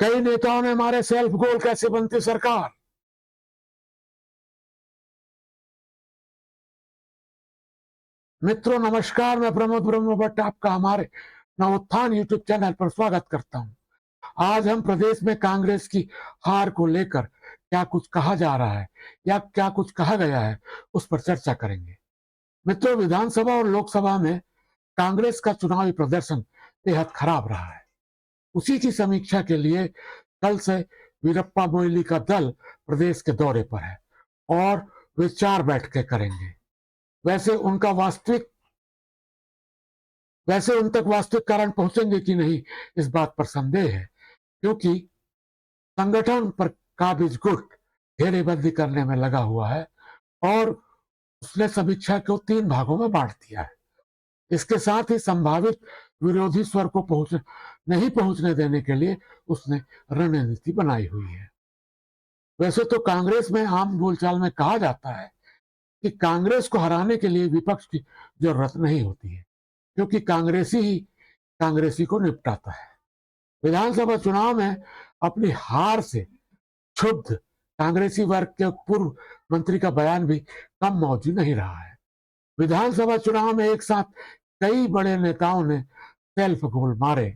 कई नेताओं ने मारे सेल्फ गोल, कैसे बनती सरकार। मित्रों नमस्कार, मैं प्रमोद ब्रह्म भट्ट आपका हमारे नवोत्थान यूट्यूब चैनल पर स्वागत करता हूं। आज हम प्रदेश में कांग्रेस की हार को लेकर क्या कुछ कहा जा रहा है या क्या कुछ कहा गया है उस पर चर्चा करेंगे। मित्रों, विधानसभा और लोकसभा में कांग्रेस का चुनावी प्रदर्शन बेहद खराब रहा है। उसी की समीक्षा के लिए कल से वीरप्पा मोइली का दल प्रदेश के दौरे पर है और वे 4 बैठकें करेंगे। वैसे उन तक वास्तविक कारण पहुंचेंगे कि नहीं, इस बात पर संदेह है, क्योंकि संगठन पर काबिज गुट घेरेबंदी करने में लगा हुआ है और उसने समीक्षा को 3 भागों में बांट दिया है। इसके साथ ही संभावित विरोधी स्वर को नहीं पहुंचने देने के लिए उसने रणनीति बनाई हुई है। वैसे तो कांग्रेस में आम बोलचाल में कहा जाता है कि कांग्रेस को हराने के लिए विपक्ष की जरूरत नहीं होती है, क्योंकि कांग्रेसी ही कांग्रेसी को निपटाता है। विधानसभा चुनाव में अपनी हार से क्षुब्ध कांग्रेसी वर्ग के पूर्व मंत्री का बयान भी कम मौजूद नहीं रहा है। विधानसभा चुनाव में एक साथ कई बड़े नेताओं ने सेल्फ गोल मारे।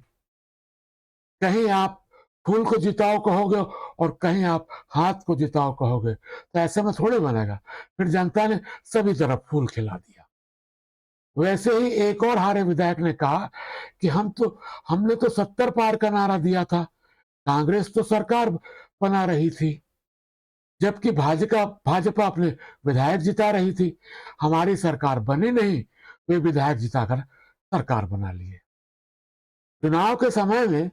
कहीं आप फूल को जिताओ कहोगे और कहीं आप हाथ को जिताओ कहोगे, तो ऐसे में थोड़े बनेगा। फिर जनता ने सभी तरफ फूल खिला दिया। वैसे ही एक और हारे विधायक ने कहा कि हमने तो 70 पार का नारा दिया था, कांग्रेस तो सरकार बना रही थी, जबकि भाजपा अपने विधायक जिता रही थी। हमारी सरकार बनी नहीं, वे विधायक जिताकर सरकार बना लिए। चुनाव के समय में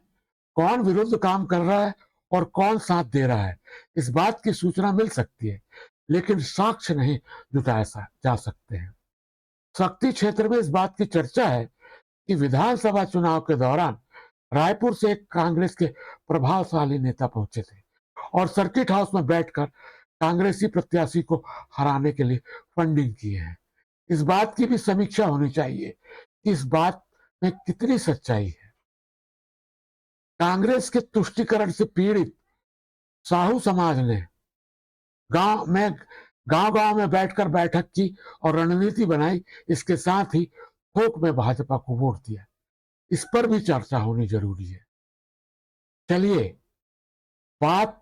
कौन विरुद्ध काम कर रहा है और कौन साथ दे रहा है, इस बात की सूचना मिल सकती है, लेकिन साक्ष्य नहीं जुटाए जा सकते हैं। शक्ति क्षेत्र में इस बात की चर्चा है कि विधानसभा चुनाव के दौरान रायपुर से एक कांग्रेस के प्रभावशाली नेता पहुंचे थे और सर्किट हाउस में बैठकर कांग्रेसी प्रत्याशी को हराने के लिए फंडिंग की है। इस बात की भी समीक्षा होनी चाहिए कि इस बात में कितनी सच्चाई है। कांग्रेस के तुष्टीकरण से पीड़ित साहू समाज ने गांव में गांव गांव में बैठकर बैठक की और रणनीति बनाई। इसके साथ ही थोक में भाजपा को वोट दिया। इस पर भी चर्चा होनी जरूरी है। चलिए बात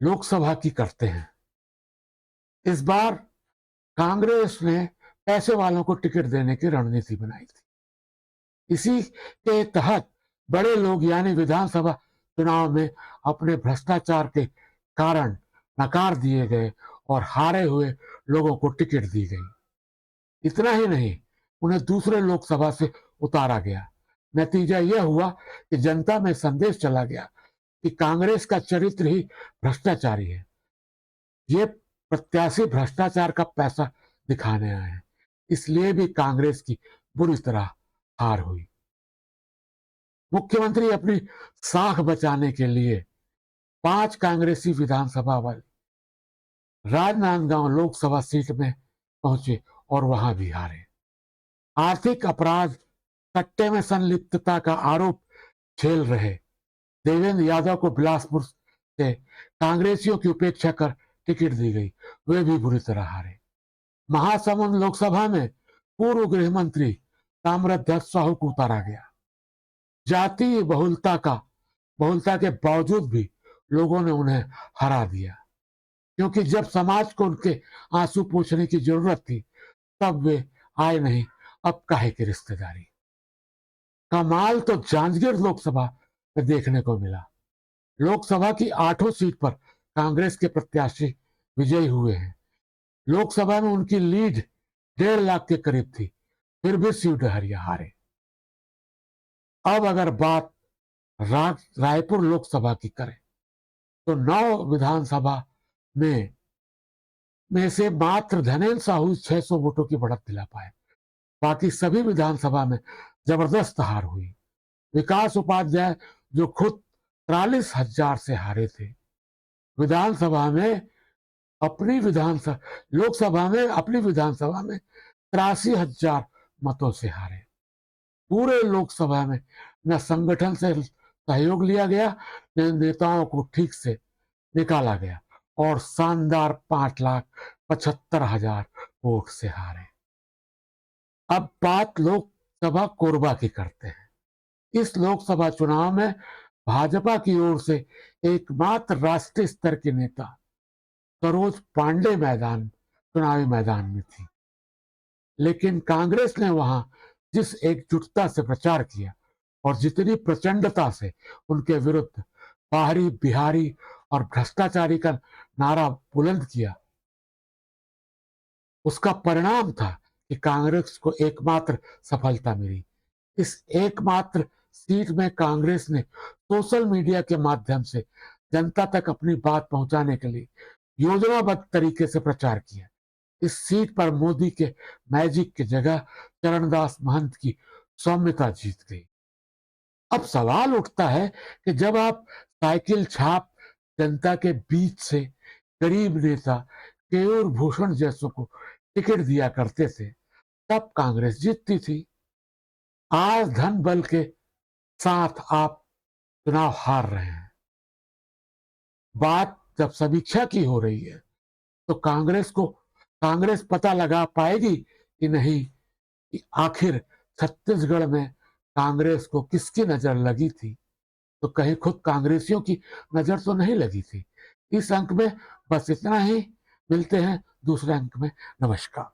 लोकसभा की करते हैं। इस बार कांग्रेस ने पैसे वालों को टिकट देने की रणनीति बनाई थी। इसी के तहत बड़े लोग यानी विधानसभा चुनाव में अपने भ्रष्टाचार के कारण नकार दिए गए और हारे हुए लोगों को टिकट दी गई। इतना ही नहीं, उन्हें दूसरे लोकसभा से उतारा गया। नतीजा यह हुआ कि जनता में संदेश चला गया कि कांग्रेस का चरित्र ही भ्रष्टाचारी है। ये प्रत्याशी भ्रष्टाचार का पैसा दिखाने आए हैं, इसलिए भी कांग्रेस की बुरी तरह हार हुई। मुख्यमंत्री अपनी साख बचाने के लिए 5 कांग्रेसी विधानसभा वाले राजनांदगांव लोकसभा सीट में पहुंचे और वहां भी हारे। आर्थिक अपराध, सट्टे में संलिप्तता का आरोप झेल रहे देवेंद्र यादव को बिलासपुर से कांग्रेसियों की उपेक्षा कर टिकट दी गई, वे भी बुरी तरह हारे। महासमुंद लोकसभा में पूर्व गृह मंत्री ताम्रध्वज साहू को उतारा गया। जातीय बहुलता के बावजूद भी लोगों ने उन्हें हरा दिया, क्योंकि जब समाज को उनके आंसू पोंछने की जरूरत थी तब वे आए नहीं, अब काहे की रिश्तेदारी। कमाल तो जांजगीर लोकसभा में देखने को मिला। लोकसभा की 8 सीट पर कांग्रेस के प्रत्याशी विजयी हुए हैं। लोकसभा में उनकी लीड 1.5 लाख के करीब थी, फिर भी शिव डहरिया हारे। अब अगर बात रायपुर लोकसभा की करें तो 9 विधानसभा में से मात्र धनेन्द्र साहू 600 वोटों की बढ़त दिला पाए। बाकी सभी विधानसभा में जबरदस्त हार हुई। विकास उपाध्याय जो खुद 43,000 से हारे थे, लोकसभा में अपनी विधानसभा में 83,000 मतों से हारे। पूरे लोकसभा में न संगठन से सहयोग लिया गया, नेताओं को ठीक से निकाला गया और शानदार 5,75,000 वोट से हारे। अब बात लोकसभा कोरबा की करते हैं। इस लोकसभा चुनाव में भाजपा की ओर से एकमात्र राष्ट्रीय स्तर के नेता सरोज पांडे चुनावी मैदान में थी, लेकिन कांग्रेस ने वहां जिस एकजुटता से प्रचार किया और जितनी प्रचंडता से उनके विरुद्ध बाहरी बिहारी और भ्रष्टाचारी का नारा बुलंद किया, उसका परिणाम था कि कांग्रेस को एकमात्र सफलता मिली। इस एकमात्र सीट में कांग्रेस ने सोशल मीडिया के माध्यम से जनता तक अपनी बात पहुंचाने के लिए योजनाबद्ध तरीके से प्रचार किया। इस सीट पर मोदी के मैजिक की जगह चरणदास महंत की सौम्यता जीत गई। अब सवाल उठता है कि जब आप साइकिल छाप जनता के बीच से गरीब नेता केयूर भूषण जैसों को टिकट दिया करते थे, तब कांग्रेस जीतती थी। आज धन बल के साथ आप चुनाव हार रहे हैं। बात जब समीक्षा की हो रही है तो कांग्रेस पता लगा पाएगी कि नहीं कि आखिर छत्तीसगढ़ में कांग्रेस को किसकी नजर लगी थी। तो कहीं खुद कांग्रेसियों की नजर तो नहीं लगी थी। इस अंक में बस इतना ही। मिलते हैं दूसरे अंक में। नमस्कार।